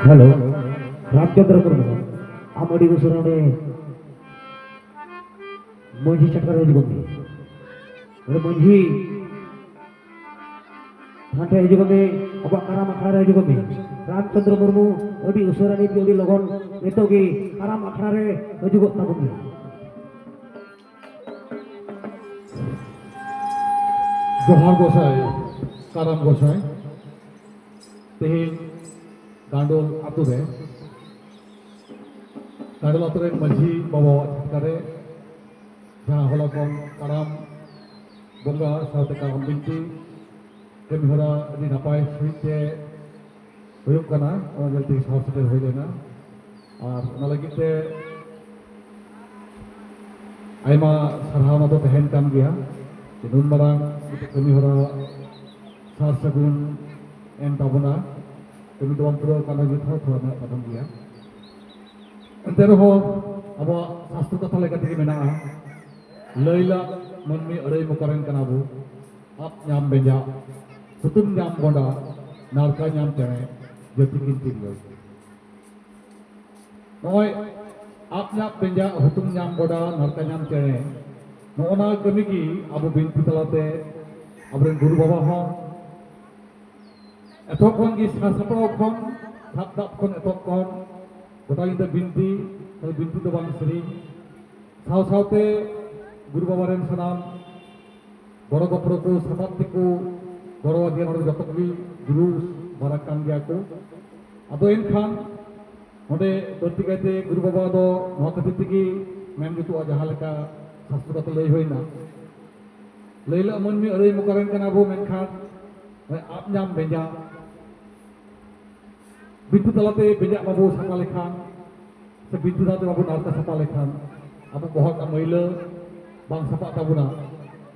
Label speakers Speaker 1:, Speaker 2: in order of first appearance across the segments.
Speaker 1: hello Ramchandra Murmu आमड़ी उसुराने मंझी चक्कर हिजुगोगे मंझी ठाटे हिजुगोगे अब काराम अखाड़ा हिजुगोगे रामचंद्र मुर्मू अभी उसुरानी भी अभी लगन एतोगी काराम अखाड़े हिजुगोग ताबोगे
Speaker 2: जोहार गोसाई काराम गोसाई तेहें गांडोल आतु रे गांडोल आतु रे मंझी बाबा छटकारे जहाँ हलाकन काराम बंगा साथे काराम बिनती कमिहरा अभी नापाय सहिते हुयुग कना ओना जल्दी साव सेटेल हुई लेना और ओना लगित ते आयमा सारहाव दो तहेन कान गया नुन मारांग कमिहरा सार सगुन N ताबना kami doang pura karena kita thora na padam dia ente reho abo sastro katha leka tege mena leila manmi arai mukaran kana bu ap nyam benja sutum nyam gonda narka nyam tene jati kinti loi noi ap nyam benja hutum nyam gonda narka nyam tene nona kami ki abo binti talate abren guru baba hon एतोखन की सासपरखन थापदापखन एतोखन गोटाइंदा बिनती ताई बिनती तो बांग सरी साव सावते गुरु बाबारेन सनाम बड़ गपड़ को समाप्ति को बड़ दिया नोडे जतगुली गुरु मारा कान गया को अदो एनखान नोडे बर्तिकाते गुरु बाबा दो नोआ खातिर तेगी मेन जुतुआ जहां लेका शास्त्र कथा लई होइना लैला मनमी अरै मुकारेन काना बो मेनखान आप नाम बेजा बिंदु तलाते बेजा बाबू सपा लेखान से बिंदु तलाते बाबू नारका सपा लेखान अब बहुत मैला बांग सपा ताबुना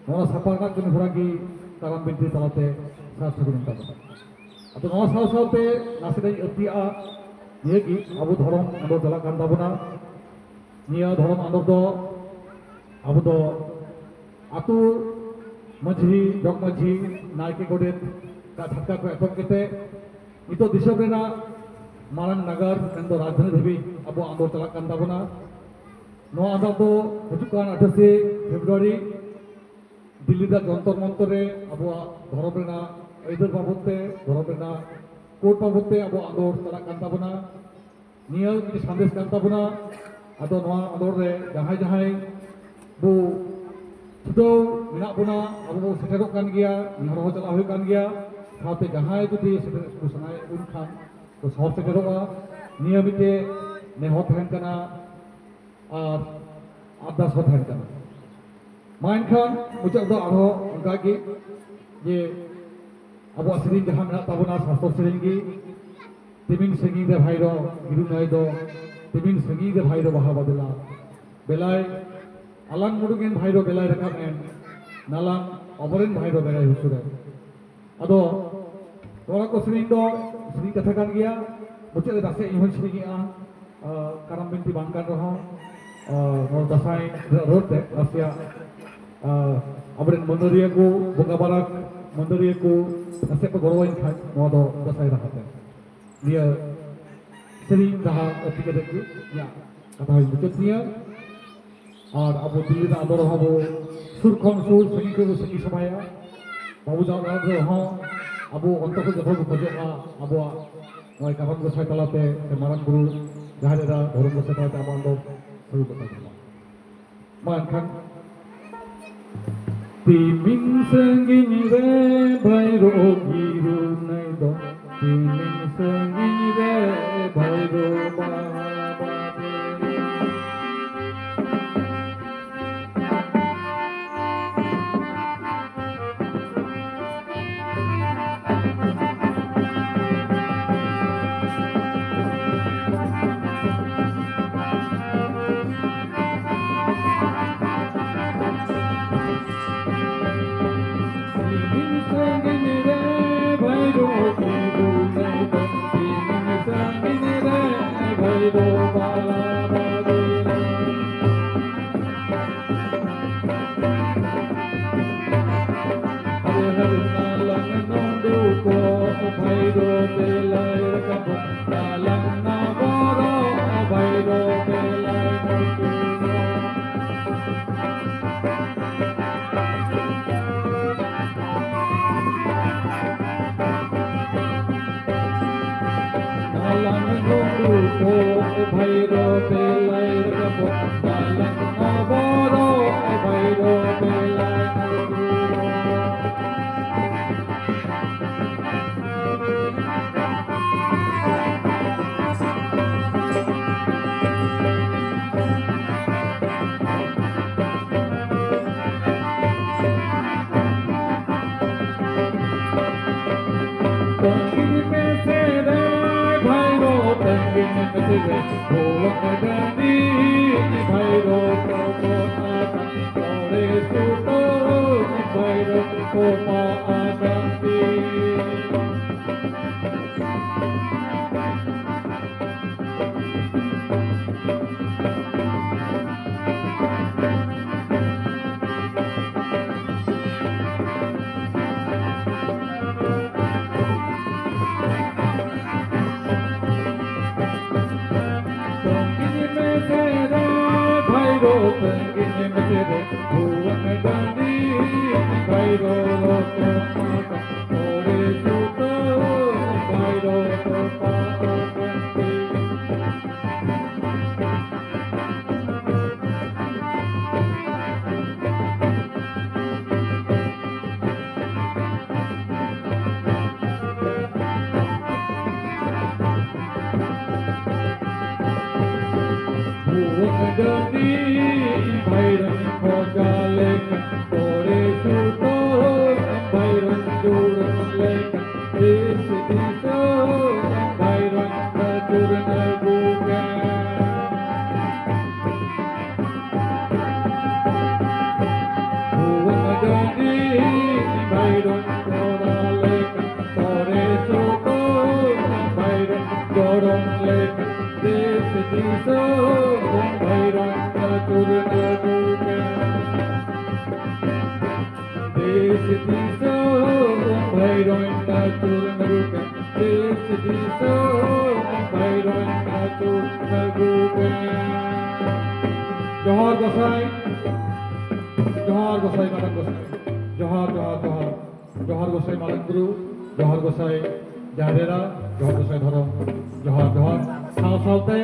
Speaker 2: नोना सपा का कमी हरा की काराम बिंदु तलाते साथ सगुन ताबुना अब नोना साव सावते नासेदाई अतिया ये की अब धर्म आंदो जला कान ताबुना निया धर्म आंदो दो अब दो आतु मंझी जग मंझी नायके गोडेत का छक्का को एतक केते इतो दिसम रेना मारांग नगर एंदो राजधानी धबी अब आंदोर चला कान ताबोना नो आंदोर दो हजुकान 28 फेब्रुआरी दिल्ली दा जंतर मंतर रे अब धरम रेना ऐदर बाबते धरम रेना कोर्ट बाबते अब आंदोर चला कान ताबोना निया की संदेश कान ताबोना अदो नो आंदोर रे जहां जहां बो तो मिना बुना अब सेटेरो कान गया नहरो चला हुई कान गया साथे जहां जुदी सेटेरो सनाय उन खान तो सब सेटेरोआ नियमित नेहो तहन कना और आदास हो तहन कना माइन खान मुझे दो आरो उनका की ये अब असली जहां मिना ताबुना शास्त्र सेरेंगी तिमिन संगी दे भाईरो गिरु नाय दो तिमिन संगी दे भाईरो बहा बदला बेलाय alang murugen bhairo belai rekamen nalang oboren bhairo belai husure ado tora ko sering katha kan gya muche dase ihon sering gya karam binti bangkan roho nol dasai rote asia oboren mondoriya ko bonga barak mondoriya ko ase ko goroin khai modo dasai rahate dia sering daha ketika dekku ya kata muche dia और अब दिल्ली में आंदोलन हो वो सुरखन सुर सही को सही समाया बाबू जान जो हाँ अब अंत को जब वो खोजे का अब वो काफन को साइड चलाते मारन गुरु जहाँ जरा धर्म को साइड चलाते अब आंदोलन शुरू करते हैं मान खान तिमिंग संगिनी रे भैरो गिरु नहीं दो तिमिंग संगिनी रे भैरो ও ভাইরো বেলাই রাখবো বালক নবর ভাইরো বেলাই तंगिन में से रे भाईरो तंगिन में से रे भुवन गंदी भाईरो को आता तोरे सुतो भाईरो को आगंती तंगिन में से रे भुवन गंदी भाईरो को आता तोरे सुतो भाईरो को आगंती भुवन गंदी भैरन खोजालेक तोरे सुतो भैरन जुड़न लेक देश दिशो भैरन जुड़न गुगा भुवन गंदी भैरन खोजालेक तोरे सुतो भैरन जुड़न लेक देश दिशो भैरन जुड़न गुगा देश दिशो भैरन जुड़न गुगा देश दिशो भैरन जुड़न गुगा जोहार गोसाई मारन गोसाई जोहार जोहार जोहार जोहार गोसाई मारन गुरु जोहार गोसाई जादेरा जोहार गोसाई धरम जोहार जोहार साव सावते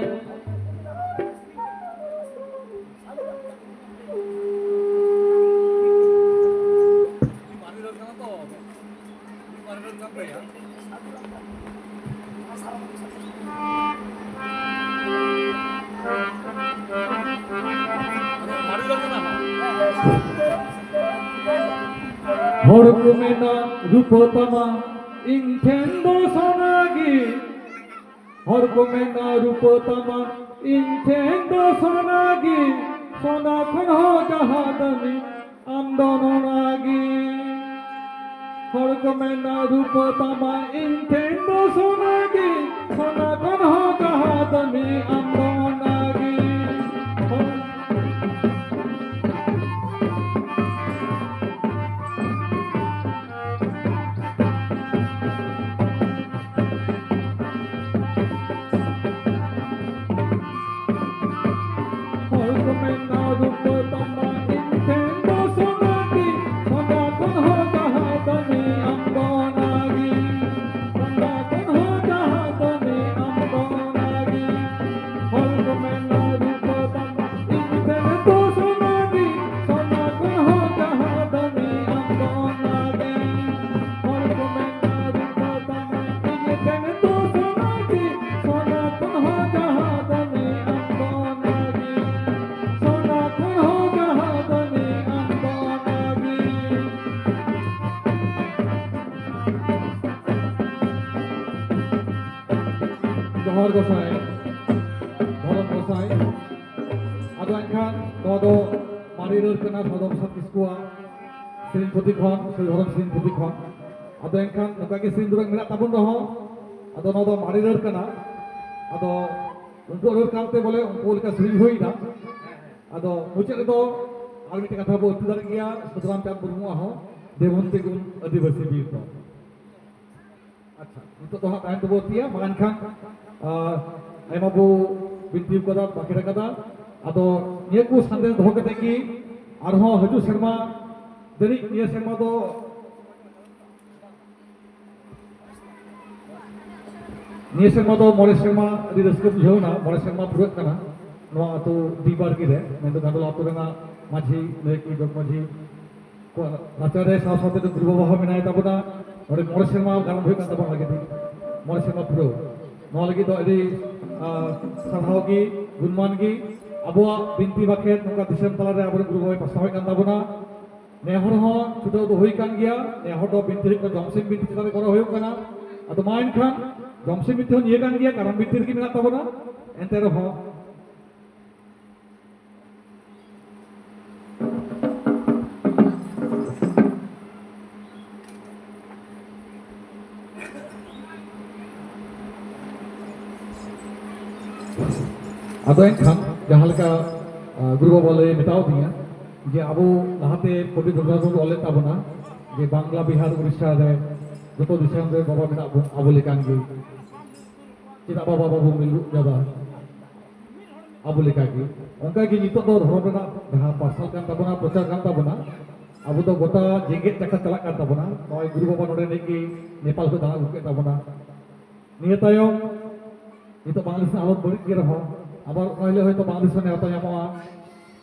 Speaker 2: হরকুমেনা রূপতমা ইনথেন্দো সোনাগি হরকুমেনা রূপতমা ইনথেন্দো সোনাগি সোনাখন জাহাদনি আন্দোলনাগি হরকুমেনা রূপতমা ইনথেন্দো সোনাগি সোনাখন জাহাদনি আন্দোলনাগি जोहार गोसाई धरम गोसाई आदो एनखान नोदो मारी ररकना सदम सतिस्कुआ सिरिन पुतिखन सै धरम सिरिन पुतिखन आदो एनखान नकागे सिरिन दुरang मेना ताबुन रहो आदो नोदो मारी ररकना आदो उनको ररकाते बोले उनको लेका सिरिन होइना आदो मुचाद दो आर मिटे कथा बो उतु दारे गया सुदराम चांद मुर्मू आहो देवंती गुण आदिवासी बीर तो अच्छा untuk tohak tahan tu botia makan kan ai mabu binti kada bakira kada ado niya ku sande doh kate ki arho haju serma dari niya serma do ᱱᱤᱭᱟᱹ ᱥᱮᱨᱢᱟ ᱫᱚ ᱢᱚᱬᱮ ᱥᱮᱨᱢᱟ ᱟᱹᱰᱤ ᱨᱟᱹᱥᱠᱟᱹ ᱵᱩᱡᱷᱟᱹᱣᱱᱟ ᱢᱚᱬᱮ ᱥᱮᱨᱢᱟ ᱯᱩᱨᱟᱹᱜ ᱠᱟᱱᱟ ᱱᱚᱣᱟ ᱟᱹᱛᱩ ᱰᱤᱵᱟᱨᱜᱤ ᱨᱮ ᱢᱮᱱᱫᱚ ᱜᱟᱸᱰᱳᱞ ᱟᱹᱛᱩ ᱨᱮᱱᱟᱜ ᱢᱟᱹᱡᱷᱤ ᱱᱟᱭᱠᱮ ᱡᱚᱜᱽ ᱢᱟᱹᱡᱷᱤ ᱨᱟᱪᱟᱨᱮ ᱥᱟᱶ ᱥᱟᱶᱛᱮ ᱜᱩᱨᱩ ᱵᱟᱵᱟ ᱦᱚᱸ ᱢᱮᱱᱟᱭ ᱛᱟᱵᱚᱱᱟ ᱱᱚᱰᱮ ᱢᱚᱬᱮ ᱥᱮᱨᱢᱟ ᱜᱟᱱ ᱦᱩᱭᱩᱜ ᱠᱟᱱ ᱛᱟᱵᱚᱱᱟ ᱞᱟᱹᱜᱤᱫ ᱢᱚᱬᱮ ᱥᱮᱨᱢᱟ ᱯᱩᱨᱟᱹᱣ ᱱᱚᱣᱟ ᱞᱟᱹᱜᱤᱫ ᱫᱚ ᱟᱹᱰᱤ ᱥᱟᱨᱦᱟᱣ ᱜᱮ ᱜᱩᱱᱢᱟᱱ ᱜᱮ ᱟᱵᱚᱣᱟᱜ ᱵᱤᱱᱛᱤ ᱵᱟᱠᱷᱮᱲ ᱱᱚᱝᱠᱟ ᱫᱤᱥᱚᱢ ᱛᱟᱞᱟᱨᱮ ᱟᱵᱚᱨᱮᱱ ᱜᱩᱨᱩ ᱵᱟᱵᱟᱭ ᱯᱟᱥᱱᱟᱣᱮᱫ ᱠᱟᱱ ᱛᱟᱵᱚᱱᱟ ᱱᱮ ᱦᱚᱲ ᱦᱚᱸ ᱪᱷᱩᱴᱟᱹᱣ ᱫᱚ ᱦᱩᱭ ᱠᱟᱱ ᱜᱮᱭᱟ ᱱᱮ ᱦᱚᱲ ᱫᱚ ᱵᱤᱱᱛᱤ ᱦᱩᱭᱩᱜ ᱠᱟᱱᱟ ᱡᱚᱢᱥᱤᱢ ᱵᱤᱱᱛᱤ ᱪᱮᱛᱟᱱ ᱨᱮ ᱠᱚᱨᱟᱣ ᱦᱩᱭᱩᱜ ᱠᱟᱱᱟ ᱟᱫᱚ ᱢᱟ ᱮᱱᱠᱷᱟᱱ ᱡᱚᱢᱥᱤᱢ ᱵᱤᱱᱛᱤ ᱦᱚᱸ ᱱᱤᱭᱟᱹ ᱠᱟᱱ ᱜᱮᱭᱟ ᱠᱟᱨᱟᱢ ᱵᱤᱱᱛᱤ ᱨᱮᱜᱮ ᱢᱮᱱᱟᱜ ᱛᱟᱵᱚᱱᱟ ᱮᱱᱛᱮ ᱨᱮᱦᱚᱸ ᱟᱫᱚ ᱮᱱᱠᱷᱟᱱ ᱡᱟᱦᱟᱸ ᱞᱮᱠᱟ ᱜᱩᱨᱩ ᱵᱟᱵᱟ ᱞᱟᱹᱭ ᱢᱮᱛᱟᱣ ᱫᱤᱧᱟ ᱡᱮ ᱟᱵᱚ ᱞᱟᱦᱟᱛᱮ ᱯᱚᱸᱰᱤᱛ ᱨᱚᱜᱷᱩᱱᱟᱛᱷ ᱢᱩᱨᱢᱩ ᱚᱞ ᱞᱮᱫ ᱛᱟᱵᱚᱱᱟ ᱡᱮ ᱵᱟᱝᱞᱟ ᱵᱤᱦᱟᱨ ᱩᱲᱤᱥᱥᱟ ᱨᱮ ᱡᱚᱛᱚ ᱫᱤᱥᱚᱢ ᱨᱮ ᱵᱟᱵᱟ ᱢᱮᱱᱟᱜ ᱵᱚᱱ ᱟᱵᱚ ᱞᱮᱠᱟᱱ ᱜᱮ ᱪᱮᱫᱟᱜ ᱵᱟᱵᱟ ᱵᱟᱵᱚ ᱢᱤᱞᱩᱜ ᱡᱟᱫᱟ ᱟᱵᱚ ᱞᱮᱠᱟᱜᱮ ᱚᱱᱠᱟᱜᱮ ᱱᱤᱛᱚᱜ ᱫᱚ ᱫᱷᱚᱨᱚᱢ ᱨᱮᱱᱟᱜ ᱡᱟᱦᱟᱸ ᱯᱟᱨᱥᱟᱞ ᱠᱟᱱ ᱛᱟᱵᱚᱱᱟ ᱯᱨᱚᱪᱟᱨ ᱠᱟᱱ ᱛᱟᱵᱚᱱᱟ ᱟᱵᱚ ᱫᱚ ᱜᱚᱴᱟ ᱡᱮᱜᱮᱫ ᱡᱟᱠᱟᱛ ᱪᱟᱞᱟᱜ ᱠᱟᱱ ᱛᱟᱵᱚᱱᱟ ᱱᱚᱜᱼᱚᱭ ᱜᱩᱨᱩ ᱵᱟᱵᱟ ᱱᱚᱰᱮ ᱱᱤᱡ ᱱᱮᱯᱟᱞ ᱠᱚ ᱫᱟᱬᱟ ᱟᱹᱜᱩ ᱠᱮᱫ ᱛᱟᱵᱚᱱᱟ ᱱᱤᱭᱟᱹ ᱛᱟᱭᱚᱢ ᱱᱤᱛᱚᱜ ᱵᱟᱝᱞᱟᱫᱮশ ᱨᱮᱱᱟᱜ ᱦᱟᱞᱚᱛ ᱵᱟᱹᱲᱤᱡ ᱜᱮ ᱨᱮᱦᱚᱸ ᱟᱵᱟর ᱚᱠᱟ ᱦᱤᱞᱳᱜ ᱦᱚᱭᱛᱳ ᱵᱟᱝᱞᱟᱫᱮশ ᱨᱮ ᱱᱮᱣᱛᱟ ᱧᱟᱢᱚᱜᱼᱟ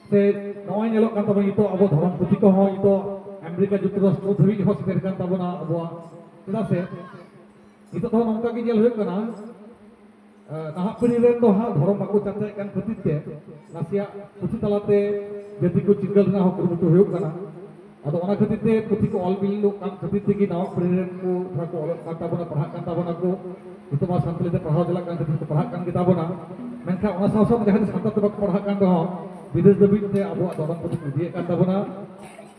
Speaker 2: ᱥᱮ ᱱᱚᱜᱼᱚᱭ ᱧᱮᱞᱚᱜ ᱠᱟᱱ ᱛᱟᱵᱚᱱᱟ ᱱᱤᱛᱚᱜ ᱟᱵᱚ ᱫᱷᱚᱨᱚᱢ ᱯᱩᱛᱷᱤ ᱠᱚᱦᱚᱸ ᱱᱤᱛᱚᱜ ᱟᱢᱮᱨᱤᱠᱟ ᱡᱩᱠᱛᱚᱨᱟᱥᱴᱨᱚ ᱫᱷᱟᱹᱵᱤᱡ ᱦᱚᱸ ᱥᱮᱴᱮᱨ ᱠᱟᱱ ᱛᱟᱵᱚᱱᱟ ᱟᱵᱚᱣᱟᱜ ᱪᱮᱫᱟᱜ ᱥᱮ ᱱᱤᱛᱚᱜ ᱫᱚ ᱱᱚᱝᱠᱟ ᱜᱮ ᱧᱮᱞ ᱦᱩᱭᱩᱜ ᱠᱟᱱᱟ ᱱᱟᱦᱟᱜ ᱯᱤᱲᱦᱤ ᱨᱮᱱ ᱫᱚ ᱦᱟᱸᱜ ᱫᱷᱚᱨᱚᱢ ᱵᱟᱠᱚ ᱪᱟᱨᱪᱟᱭᱮᱫ ᱠᱟᱱ ᱠᱷᱟᱹᱛᱤᱨ ᱛᱮ ᱱᱟᱥᱮᱭᱟᱜ ᱯᱩᱛᱷᱤ ᱛᱟᱞᱟᱛᱮ ᱡᱟᱹᱛᱤ ᱠᱚ ᱪᱤᱨᱜᱟᱹᱞ ᱨᱮᱱᱟᱜ ᱦᱚᱸ ᱠᱩᱨᱩᱢᱩᱴᱩ ᱦᱩᱭᱩᱜ ᱠᱟᱱᱟ ᱟᱫᱚ ᱚᱱᱟ ᱠᱷᱟᱹᱛᱤᱨ ᱛᱮ ᱯᱩᱛᱷᱤ ᱠᱚ ᱚᱞ ᱵᱤᱞᱚᱜ ᱠᱟᱱ ᱠᱷᱟᱹᱛᱤর ᱛᱮᱜᱮ ᱱᱟᱣᱟ ᱯᱤᱲᱦᱤ ᱨᱮᱱ ᱠᱚ ᱛᱷᱚᱲᱟ ᱠᱚ ᱚᱞᱚᱜ ᱠᱟᱱ ᱛᱟᱵᱚᱱᱟ ᱯᱟᱲᱦᱟᱜ ᱠᱟᱱ ᱛᱟᱵᱚᱱᱟ ᱠᱚ ᱱᱤᱛᱚᱜ ᱢᱟ ᱥᱟᱱᱛᱟᱲᱤ ᱛᱮ ᱯᱟᱲᱦᱟᱣ ᱪᱟᱞᱟᱜ ᱠᱟᱱ ᱠᱷᱟᱹᱛᱤᱨ ᱠᱚ ᱯᱟᱲᱦᱟᱜ ᱠᱟᱱ ᱜᱮ ᱛᱟᱵᱚᱱᱟ ᱢᱮᱱᱠᱷᱟᱱ ᱚᱱᱟ ᱥᱟᱶ ᱥᱟᱶᱛᱮ ᱡᱟᱦᱟᱸ ᱥᱟᱱᱛᱟᱲ ᱛᱮ ᱵᱟᱠᱚ ᱯᱟᱲᱦᱟᱜ ᱠᱟᱱ ᱨᱮᱦᱚᱸ বিদেশ ᱫᱷᱟᱹᱵᱤᱡ ᱛᱮ ᱟᱵᱚᱣᱟᱜ ᱫᱷᱚᱨᱚᱢ ᱯᱩᱛᱷᱤ ᱠᱚ ᱤᱫᱤᱭᱮᱫ ᱠᱟᱱ ᱛᱟᱵᱚᱱᱟ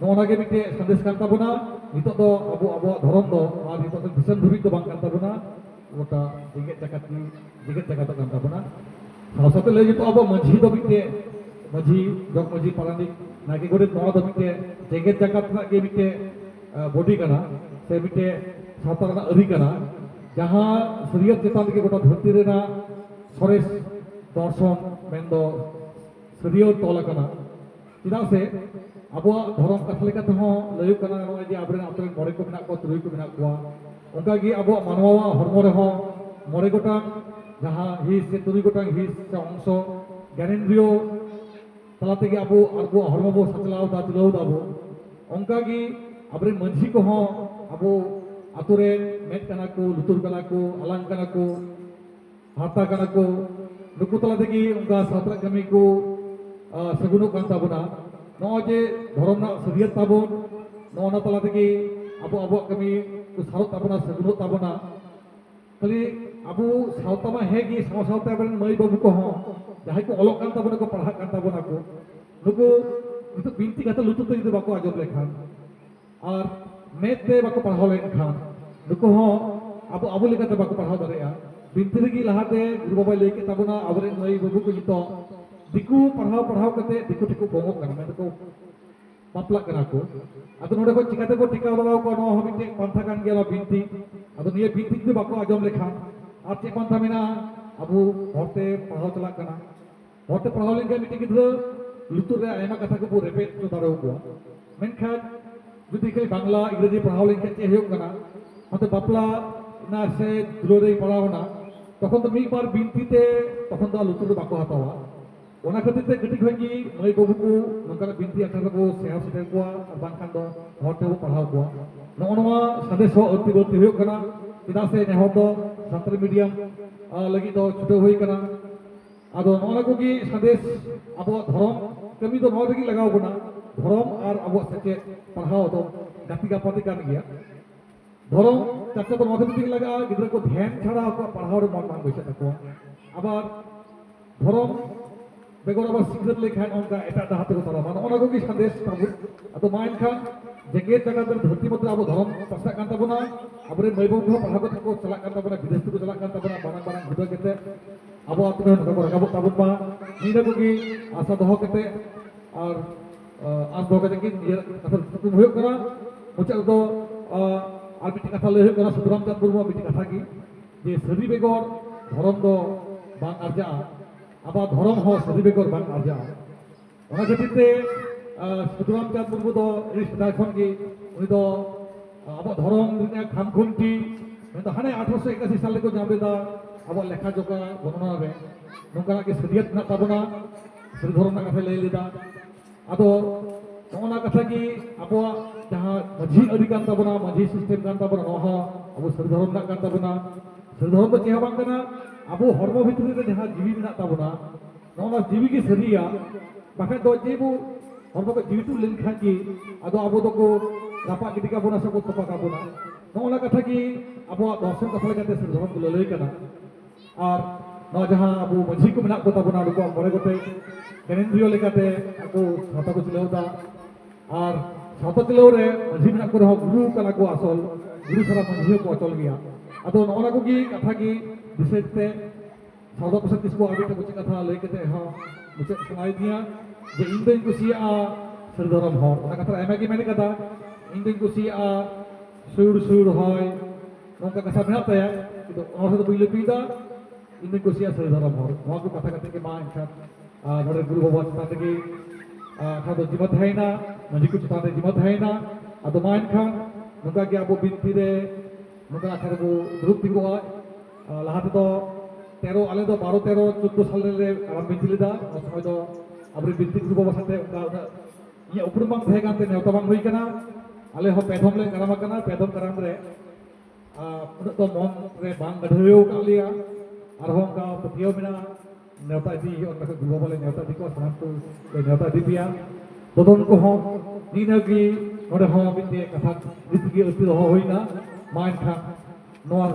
Speaker 2: ᱱᱚᱜᱼᱚ ᱜᱮ ᱢᱤᱫᱴᱮᱡ ᱥᱟᱸᱫᱮᱥ ᱠᱟᱱ ᱛᱟᱵᱚᱱᱟ ᱱᱤᱛᱚᱜ ᱫᱚ ᱟᱵᱚᱣᱟᱜ ᱫᱷᱚᱨᱚᱢ ᱫᱚ ᱟᱨ ᱱᱤᱛᱚᱜ ᱫᱚ ᱫᱤᱥᱚᱢ ᱫᱷᱟᱹᱵᱤᱡ ᱫᱚ ᱵᱟᱝ ᱠᱟᱱ ᱛᱟᱵᱚᱱᱟ গোটা ᱡᱮᱜᱮᱫ ᱡᱟᱠᱟᱛᱚᱜ ᱠᱟᱱ ᱛᱟᱵᱚᱱᱟ ᱥᱟᱶ ᱥᱟᱶᱛᱮ ᱞᱟᱹᱭ ᱱᱤᱛᱚᱜ ᱟᱵᱚ ᱢᱟᱹᱡᱷᱤ ᱫᱚ ᱢᱤᱫᱴᱮᱡ ᱢᱟᱹᱡᱷᱤ ᱡᱚᱜᱽ ᱢᱟᱹᱡᱷᱤ ᱯᱟᱨᱟᱱᱤᱠ ᱱᱟᱭᱠᱮ ᱜᱚᱰᱮᱛ ᱱᱚᱣᱟ ᱫᱚ ᱢᱤᱫᱴᱮᱡ ᱡᱮᱜᱮᱫ ᱡᱟᱠᱟᱛ ᱨᱮᱱᱟᱜ ᱜᱮ ᱢᱤᱫᱴᱮᱡ ᱵᱚᱰᱤ ᱠᱟᱱᱟ ᱥᱮ ᱢᱤᱫᱴᱮᱡ ᱥᱟᱶᱛᱟ ᱨᱮᱱᱟᱜ ᱟᱹᱨᱤ ᱠᱟᱱᱟ ᱡᱟᱦᱟᱸ ᱥᱟᱹᱨᱤᱭᱟᱹᱛ ᱪᱮᱛᱟᱱ ᱨᱮᱜᱮ ᱜᱚᱴᱟ ᱫᱷᱟᱹᱨᱛᱤ ᱨᱮᱱᱟᱜ ᱥᱚᱨᱮᱥ দর্শন ᱢᱮᱱᱫᱚ ᱥᱟᱹᱨᱤᱭᱟᱹᱣ ᱛᱚᱞ ᱟᱠᱟᱱᱟ ᱪᱮᱫᱟᱜ ᱥᱮ ᱟᱵᱚᱣᱟᱜ ᱫᱷᱚᱨᱚᱢ ᱠᱟᱛᱷᱟ ᱞᱮᱠᱟ ᱛᱮᱦᱚᱸ ᱞᱟᱹᱭᱚᱜ ᱠᱟᱱᱟ ᱱᱚᱜᱼᱚᱭ ᱡᱮ ᱟᱵᱚᱨᱮᱱ ᱟᱛᱳ ᱨᱮᱱ ᱢᱚᱬᱮ ᱠᱚ ᱢᱮᱱᱟᱜ ᱠᱚᱣᱟ ᱛᱩᱨᱩᱭ ᱠᱚ ᱢᱮᱱᱟᱜ ᱠᱚᱣᱟ ᱚᱱᱠᱟᱜᱮ ᱟᱵᱚᱣᱟᱜ ᱢᱟᱱᱣᱟᱣᱟᱜ ᱦᱚᱲᱢᱚ ᱨᱮᱦᱚᱸ ᱢᱚᱬᱮ ᱜᱚᱴᱟᱝ ᱡᱟᱦᱟᱸ ᱦᱤᱸᱥ ᱥᱮ ᱛᱩᱨᱩᱭ ᱜᱚᱴᱟᱝ ᱦᱤᱸᱥ ᱥᱮ ᱚᱝশ জ্ঞানেন্দ্রিয় ᱛᱟᱞᱟ ᱛᱮᱜᱮ ᱟᱵᱚᱣᱟᱜ ᱦᱚᱲᱢᱚ ᱵᱚ ᱥᱟᱪᱞᱟᱣ ᱫᱟ ᱪᱩᱞᱟᱹᱣ ᱫᱟᱵᱚ ᱚᱱᱠᱟᱜᱮ ᱟᱵᱚᱨᱮᱱ ᱢᱟᱹᱡᱷᱤ ᱠᱚᱦᱚᱸ ᱟᱵᱚ ᱟᱛᱳ ᱨᱮ ᱢᱮᱫ ᱠᱟᱱᱟ ᱠᱚ ᱞᱩᱛᱩᱨ ᱠᱟᱱᱟ ᱠᱚ ᱟᱞᱟᱝ ᱠᱟᱱᱟ ᱠᱚ ᱦᱟᱨᱛᱟ ᱠᱟᱱᱟ ᱠᱚ ᱱᱩᱠᱩ ᱛᱟᱞᱟ ᱛᱮᱜᱮ ᱚᱱᱠᱟ ᱥᱟᱶᱛᱟ ᱠᱟᱹᱢᱤ ᱠᱚ ᱥᱟᱹᱜᱩᱱᱚᱜ ᱠᱟᱱ ᱛᱟᱵᱚᱱᱟ ᱱᱚᱜᱼᱚᱭ ᱡᱮ ᱫᱷᱚᱨᱚᱢ ᱨᱮᱱᱟᱜ ᱥᱟᱹᱨᱤᱭᱟᱹᱛ ᱛᱟᱵᱚᱱ ᱱᱚᱜᱼᱚ ᱛᱟᱞᱟ ᱛᱮᱜᱮ ᱟᱵᱚᱣᱟᱜ ᱠᱟᱹᱢᱤ ᱠᱚ ᱥᱟᱨᱚᱜ ᱛᱟᱵᱚᱱᱟ ᱥᱟᱹᱜᱩᱱᱚᱜ ᱛᱟᱵᱚᱱᱟ ᱠᱷᱟᱹᱞᱤ ᱟᱵᱚ ᱥᱟᱶᱛᱟ ᱢᱟ ᱦᱮᱸ ᱜᱮ ᱥᱟᱶ ᱥᱟᱶᱛᱮ ᱟᱵᱚᱨᱮᱱ ᱢᱟᱹᱭ ᱵᱟᱹᱵᱩ ᱠᱚᱦᱚᱸ ᱡᱟᱦᱟᱸᱭ ᱠᱚ ᱚᱞᱚᱜ ᱠᱟᱱ ᱛᱟᱵᱚᱱᱟ ᱠᱚ ᱯᱟᱲᱦᱟᱜ ᱠᱟᱱ ᱛᱟᱵᱚᱱᱟ ᱠᱚ ᱱᱩᱠᱩ ᱱᱤᱛᱚᱜ ᱵᱤᱱᱛᱤ ᱠᱟᱛᱷᱟ ᱞᱩᱛᱩᱨ ᱛᱮ ᱡᱩᱫᱤ ᱵᱟᱠᱚ ᱟᱸᱡᱚᱢ ᱞᱮᱠᱷᱟᱱ ᱟᱨ ᱢᱮᱫ ᱛᱮ ᱵᱟᱠᱚ ᱯᱟᱲᱦᱟᱣ ᱞᱮᱱᱠᱷᱟन ᱱᱩᱠᱩ ᱦᱚᱸ ᱟᱵᱚ ᱞᱮᱠᱟᱛᱮ ᱵᱟᱠᱚ ᱯᱟᱲᱦᱟᱣ ᱫᱟᱲᱮᱭᱟᱜᱼᱟ ᱵᱤᱱᱛᱤ ᱨᱮᱜᱮ ᱞᱟᱦᱟᱛᱮ ᱜᱩᱨᱩ ᱵᱟᱵᱟᱭ ᱞᱟᱹᱭ ᱠᱮᱫ ᱛᱟᱵᱚᱱᱟ ᱟᱵᱚᱨᱮᱱ ᱢᱟᱹᱭ ᱵᱟᱹᱵᱩ ᱠᱚ ᱱᱤᱛᱚᱜ ᱫᱤᱠᱩ ᱯᱟᱲᱦᱟᱣ ᱠᱟᱛᱮ ᱫᱤᱠᱩ ᱴᱷᱮᱱ ᱠᱚ ᱜᱚᱝᱚᱜ ᱠᱟᱱᱟ ᱢᱮᱱᱫᱟᱠᱚ ᱵᱟᱯᱞᱟᱜ ᱠᱟᱱᱟ ᱠᱚ ᱟᱫᱚ ᱱᱚᱰᱮ ᱠᱷᱚᱱ ᱪᱤᱠᱟᱛᱮᱵᱚ ᱴᱤᱠᱟᱣ ᱫᱟᱲᱮᱭᱟ ᱠᱚᱣᱟ ᱱᱚᱣᱟ ᱦᱚᱸ ᱢᱤᱫᱴᱮᱡ ᱯᱟᱱᱛᱷᱟ ᱠᱟᱱ ᱜᱮᱭᱟ ᱱᱚᱣᱟ ᱵᱤᱱᱛᱤ ᱟᱫᱚ ᱱᱤᱭᱟᱹ ᱵᱤᱱᱛᱤ ᱡᱩᱫᱤ ᱵᱟᱠᱚ ᱟᱸᱡᱚᱢ ᱞᱮᱠᱷᱟᱱ ᱟᱨ ᱪᱮᱫ ᱯᱟᱱᱛᱷᱟ ᱢᱮᱱᱟᱜᱼᱟ ᱟᱵᱚ ᱦᱚᱲᱛᱮ ᱯᱟᱲᱦᱟᱣ ᱪᱟᱞᱟᱜ ᱠᱟᱱᱟ ᱦᱚᱲᱛᱮ ᱯᱟᱲᱦᱟᱣ ᱞᱮᱱᱠᱷᱟᱱ ᱢᱤᱫᱴᱮᱡ ᱜᱤᱫᱽᱨᱟᱹ ᱞᱩᱛᱩᱨ ᱨᱮ ᱟᱭᱢᱟ ᱠᱟᱛᱷᱟ ᱠᱚᱵᱚ ᱨᱮᱯᱮᱡ ᱦᱚᱪᱚ ᱫᱟᱲᱮᱭᱟᱠᱚᱣᱟ ᱢᱮᱱᱠᱷᱟᱱ ᱡᱩᱫᱤ ᱠᱷᱟᱹᱞᱤ ᱵᱟᱝᱞᱟ ᱤᱝᱨᱮᱡᱤ ᱯᱟᱲᱦᱟᱣ ᱞᱮᱱᱠᱷᱟᱱ ᱪᱮᱫ ᱦᱩᱭᱩᱜ ᱠᱟᱱᱟ ᱦᱚᱭᱛᱚ ᱵᱟᱯᱞᱟ ना से दुलारे पढ़ावना तखन तो मीद बार बिनतीते तखन तो लुतुर दो बाको हातावा ओना खातिर ते गटी खई मई बाबू को नंका बिनती आखरा को सेहा सेटर को बांखान दो हरते को पढ़ाव को नोनवा सदेश हो अति बत्ती हुयो कना चिदा से नेहर दो सान्ताली मीडियम लगी दो छुटे हुई कना आदो नोना को की सदेश अब धर्म कमी दो नोर की लगाव बना धर्म और अब सचे पढ़ाव दो गाती का पाती कान गया धर्म चर्चा तो मौके दिखे लगा गिद्रा को ध्यान छाड़ा को पढ़ाओ रे मन मान बैठे तको আবার धर्म बेगर आबार सिगरेट लेखान उनका एटा दाहाते को तारा मान ओना को की संदेश ताबु अतो माइन खान जेगे जगह पर धरती मत अब धर्म पस्ता कान ताबुना आबरे मैबो को पढ़ागो को चला कान ताबुना विदेश को चला कान ताबुना बारang बारang हुदा केते अब आतने नका को रकाबो ताबुन मा नीना को की आशा दोह केते और आस दोह केते की कथा तुम होयो करा मुचा तो আর বিটি কথা লই হয়ে গেল সুতরাম চাঁদ বর্মা বিটি কথা কি যে সরি বেগর ধরম দো বাং আরজা আবার ধরম হ সরি বেগর বাং আরজা ওনা ক্ষেত্রে সুতরাম চাঁদ বর্মা দো এই সেটা এখন কি উনি তো আবার ধরম খামখুন্তি মানে হানে 1881 সালে কো জাবে দা ᱟᱵᱚᱣᱟᱜ ᱞᱮᱠᱷᱟ ᱡᱚᱠᱷᱟ ᱜᱚᱱᱚᱱᱟ ᱨᱮ ᱱᱚᱝᱠᱟᱱᱟᱜ ᱜᱮ ᱥᱟᱹᱨᱤᱭᱟᱹᱛ ᱢᱮᱱᱟᱜ ᱛᱟᱵᱚᱱᱟ ᱥᱟᱹᱨᱤ ᱫᱷᱚᱨᱚᱢ ᱨᱮᱱᱟᱜ ᱠᱟᱛᱷᱟᱭ ᱞᱟᱹᱭ ᱞᱮᱫᱟ ᱟᱫᱚ ᱱᱚᱜᱼᱚᱱᱟ ᱠᱟᱛᱷᱟ ᱜᱮ ᱟᱵᱚᱣᱟᱜ ᱡᱟᱦᱟᱸ ᱢᱟᱹᱡᱷᱤ ᱟᱹᱨᱤ ᱠᱟᱱ ᱛᱟᱵᱚᱱᱟ ᱢᱟᱹᱡᱷᱤ ᱥᱤᱥᱴᱮᱢ ᱠᱟᱱ ᱛᱟᱵᱚᱱᱟ ᱱᱚᱣᱟ ᱦᱚᱸ ᱟᱵᱚ ᱥᱟᱹᱨᱤ ᱫᱷᱚᱨᱚᱢ ᱨᱮᱱᱟᱜ ᱠᱟᱱ ᱛᱟᱵᱚᱱᱟ ᱥᱟᱹᱨᱤ ᱫᱷᱚᱨᱚᱢ ᱫᱚ ᱪᱮᱫ ᱦᱚᱸ ᱵᱟᱝ ᱠᱟᱱᱟ ᱟᱵᱚ ᱦᱚᱲᱢᱚ ᱵᱷᱤᱛᱨᱤ ᱨᱮ ᱡᱟᱦᱟᱸ ᱡᱤᱣᱤ ᱢᱮᱱᱟᱜ ᱛᱟᱵᱚᱱᱟ ᱱᱚᱜᱼᱚᱱᱟ ᱡᱤᱣᱤ ᱜᱮ ᱥᱟᱹᱨᱤᱭᱟ ᱵᱟᱠᱷᱟᱡ ᱫᱚ ᱡᱮ ᱵᱚ ᱦᱚᱲᱢᱚ ᱠᱚ ᱡᱤᱣᱤ ᱛᱩᱫ ᱞᱮᱱᱠᱷᱟᱱ ᱜᱮ ᱟᱫᱚ ᱟᱵᱚ ᱫᱚᱠᱚ ᱨᱟᱯᱟᱜ ᱜᱤᱰᱤ ᱠᱟᱵᱚᱱᱟ ᱥᱮ ᱠᱚ ᱛᱚᱯᱟ ᱠᱟᱵᱚᱱᱟ ᱱᱚᱜᱼᱚᱱᱟ ᱠᱟᱛᱷᱟ ᱜᱮ ᱟᱵᱚᱣᱟᱜ ᱫᱚᱨশন ᱠᱟᱛᱷᱟ ᱞᱮᱠᱟᱛᱮ ᱥᱟᱹᱨᱤ ᱫᱷᱚᱨᱚᱢ ᱠᱚ ᱞᱟᱹᱞᱟᱹᱭ ᱠᱟᱱᱟ ᱟᱨ ᱱᱚᱣᱟ ᱡᱟᱦᱟᱸ ᱟᱵᱚ ᱢᱟᱹᱡᱷᱤ ᱠᱚ ᱢᱮᱱᱟᱜ ᱠᱚ ᱛᱟᱵᱚᱱᱟ ᱱᱩᱠᱩᱣᱟᱜ ᱢᱚᱬᱮ ᱜᱚᱴᱮᱡ ᱠᱮᱱᱮᱱᱫᱨᱤᱭᱚ ᱞᱮᱠᱟᱛᱮ ᱟᱠᱚ ᱥᱟᱶᱛᱟ ᱠᱚ ᱪᱞᱟᱹᱣᱫᱟ ᱟᱨ ᱥᱟᱶᱛᱟ ᱪᱞᱟᱹᱣ ᱨᱮ ᱢᱟᱹᱡᱷᱤ ᱢᱮᱱᱟᱜ ᱠᱚ ᱨᱮᱦᱚᱸ ᱜᱩᱨᱩ ᱠᱟᱱᱟ ᱠᱚ ᱟᱥᱚᱞ ᱜᱩᱨᱩ ᱪᱷᱟᱲᱟ ᱢᱟᱹᱡᱷᱤ ᱦᱚᱸᱠᱚ ᱚᱪᱚᱞ ᱜᱮᱭᱟ ᱟᱫᱚ ᱱᱚᱜᱼᱚᱱᱟ ᱠᱚᱜᱮ ᱠᱟᱛᱷᱟ ᱜᱮ ᱵᱤᱥᱮᱥ ᱛᱮ ᱥᱟᱣᱫᱟ ᱯᱨᱚᱥᱟᱫ ᱠᱤᱥᱠᱩ ᱟᱨ ᱢᱤᱫᱴᱮᱱ ᱢᱩᱪᱟᱹᱫ ᱠᱟᱛᱷᱟ ᱞᱟᱹᱭ ᱠᱟᱛᱮ ᱦᱚᱸ ᱢᱩᱪᱟᱹᱫ ᱥᱟᱱᱟᱭᱮᱫᱤᱧᱟ ᱡᱮ ᱤᱧ ᱫᱚᱧ ᱠᱩᱥᱤᱭᱟᱜᱼᱟ ᱥᱟᱹᱨᱤ ᱫᱷᱚᱨᱚᱢ ᱦᱚᱲ ᱚᱱᱟ ᱠᱟᱛᱷᱟ ᱟᱭᱢᱟ ᱜᱮ ᱢᱮᱱ ᱠᱟᱫᱟ ᱤᱧ ᱫᱚᱧ ᱠᱩᱥᱤᱭᱟᱜᱼᱟ ᱥᱩᱨ ᱥᱩᱨ ᱦᱚᱭ ᱱᱚᱝᱠᱟ ᱠᱟᱛᱷᱟ ᱢᱮᱱᱟᱜ ᱛᱟᱭᱟ ᱠᱤᱱᱛᱩ ᱚᱱᱟ ᱥᱟথে ᱵᱟᱹᱧ ᱞᱟᱹᱯᱤᱭᱫᱟ ᱤᱧ ᱫᱚᱧ ᱠᱩᱥᱤᱭᱟᱜᱼᱟ ᱥᱟᱹᱨᱤ ᱫᱷᱚᱨᱚᱢ ᱦᱚᱲ ᱱᱚᱣᱟ ᱠᱚ ᱠᱟᱛᱷᱟ ᱠᱟᱛᱮ ᱜᱮ ᱢᱟ ᱮᱱᱠᱷᱟᱱ ᱱᱚᱰᱮ ᱜᱩᱨᱩ ᱵᱟᱵᱟ ᱪᱮᱛᱟᱱ ᱨᱮᱜᱮ ᱠᱷᱟᱱ ᱫᱚ ᱡᱤᱢᱟᱹ ᱛᱟᱦᱮᱸᱭᱮᱱᱟ ᱢᱟᱹᱡᱷᱤ ᱠᱚ ᱪᱮᱛᱟᱱ ᱨᱮ ᱡᱤᱢᱟᱹ ᱛᱟᱦᱮᱸᱭᱮᱱᱟ ᱟᱫᱚ ᱢᱟ ᱮᱱᱠᱷᱟᱱ ᱱᱚᱝᱠᱟ ᱜᱮ ᱟᱵᱚ ᱵᱤᱱᱛᱤ ᱨᱮ ᱱᱚᱝᱠᱟ ᱟᱠᱷᱲᱟ ᱨᱮᱵᱚ ᱫᱩᱲᱩᱵ ᱛᱤᱸᱜᱩᱜᱼᱟ ᱞᱟᱦᱟ ᱛᱮᱫᱚ 13 ᱟᱞᱮ ᱫᱚ 12 13 14 ᱥᱟᱞ ᱨᱮᱞᱮ ᱟᱨᱟᱢ ᱵᱤᱱᱛᱤ ᱞᱮᱫᱟ ᱩᱱ ᱥᱚᱢᱚᱭ ᱫᱚ ᱟᱵᱚᱨᱮᱱ ᱵᱤᱱᱛᱤ ᱜᱩᱨᱩ ᱵᱟᱵᱟ ᱥᱟᱛᱮ ᱚᱱᱠᱟ ᱩᱱᱟᱹᱜ ᱤᱧᱟᱹᱜ ᱩᱯᱨᱩᱢ ᱵᱟᱝ ᱛᱟᱦᱮᱸ ᱠᱟᱱᱛᱮ ᱱᱮᱣᱛᱟ ᱵᱟᱝ ᱦᱩᱭ ᱠᱟᱱᱟ ᱟᱞᱮ ᱦᱚᱸ ᱯᱮ ᱫᱷᱚᱢ ᱞᱮ ᱠᱟᱨᱟᱢ ᱟᱠᱟᱱᱟ ᱯᱮ ᱫᱷᱚᱢ ᱠᱟᱨᱟᱢ ᱨᱮ ᱩᱱᱟᱹᱜ ᱫᱚ ᱢᱚᱱ ᱨᱮ ᱵᱟᱝ ᱜᱟᱹᱰᱷᱟᱹᱣ ᱟᱠᱟᱫ ᱞᱮᱭᱟ ᱟᱨᱦᱚᱸ ᱚᱱᱠᱟ ᱯᱟᱹᱛᱭᱟᱹᱣ ᱢᱮᱱᱟᱜᱼᱟ ᱱᱮᱣᱛᱟ ᱤᱫᱤ ᱦᱩᱭᱩᱜᱼᱟ ᱚᱱᱠᱟ ᱜᱩᱨᱩ ᱵᱟᱵᱟ ᱞᱮ ᱱᱮᱣᱛᱟ ᱤᱫᱤ ᱠᱚᱣᱟ ᱥᱟᱱᱟᱢ ᱠᱚ ᱱᱮᱣᱛᱟ ᱤᱫᱤ ᱯᱮᱭᱟ ᱫᱚᱫᱚᱱ ᱠᱚᱦᱚᱸ ᱱᱤᱱᱟᱹᱜᱮ ᱱᱚᱰᱮ ᱦᱚᱸ ᱢᱤᱫᱴᱮᱡ ᱠᱟᱛᱷᱟ ᱱᱤᱛᱜᱮ ᱟᱹᱛᱩ ᱫᱚᱦᱚ ᱦᱩᱭᱱᱟ ᱢᱟ ᱮᱱᱠᱷᱟᱱ ᱱᱚᱣᱟ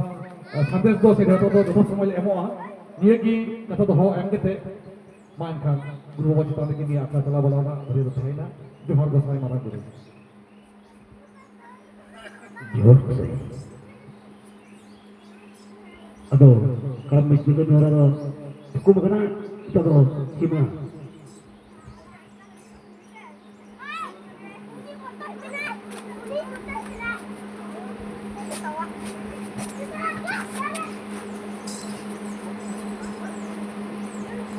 Speaker 2: ᱥᱟᱸᱫᱮᱥ ᱫᱚ ᱥᱮ ᱱᱮᱣᱛᱟ ᱫᱚ ᱡᱚᱛᱚ ᱥᱚᱢᱚᱭ ᱞᱮ ᱮᱢᱚᱜᱼᱟ ᱱᱤᱭᱟᱹᱜᱮ ᱠᱟᱛᱷᱟ ᱫᱚᱦᱚ ᱮᱢ ᱠᱟᱛᱮ ᱢᱟ ᱮᱱᱠᱷᱟन ᱜᱩᱨᱩ ᱵᱟᱵᱟ ᱪᱮᱛᱟᱱ ᱨᱮᱜᱮ ᱱᱤᱭᱟᱹ ᱟᱠᱷᱲᱟ ᱪᱟᱞᱟᱣ ᱵᱟᱲᱟ ᱨᱮᱱᱟᱜ ᱫᱟᱲᱮ ᱫᱚ ᱛᱟᱦᱮᱸᱭᱮᱱᱟ ᱡᱚᱦᱟᱨ ᱜᱚᱸᱥᱟᱭ ᱢᱟᱨᱟᱝ ᱵᱩᱨᱩ
Speaker 1: ᱡᱚᱦᱟᱨ ᱜᱚᱸᱥᱟᱭ ᱟᱫᱚ ᱠᱟᱨᱟᱢ ᱵᱤᱱᱛᱤ ᱠᱟᱹᱢᱤ ᱦᱚᱨᱟ ᱫᱚ ᱛᱷᱩᱠᱩᱢ ᱟᱠᱟᱱᱟ ᱱᱤᱛᱚᱜ ᱫᱚ ᱥᱤᱢᱟ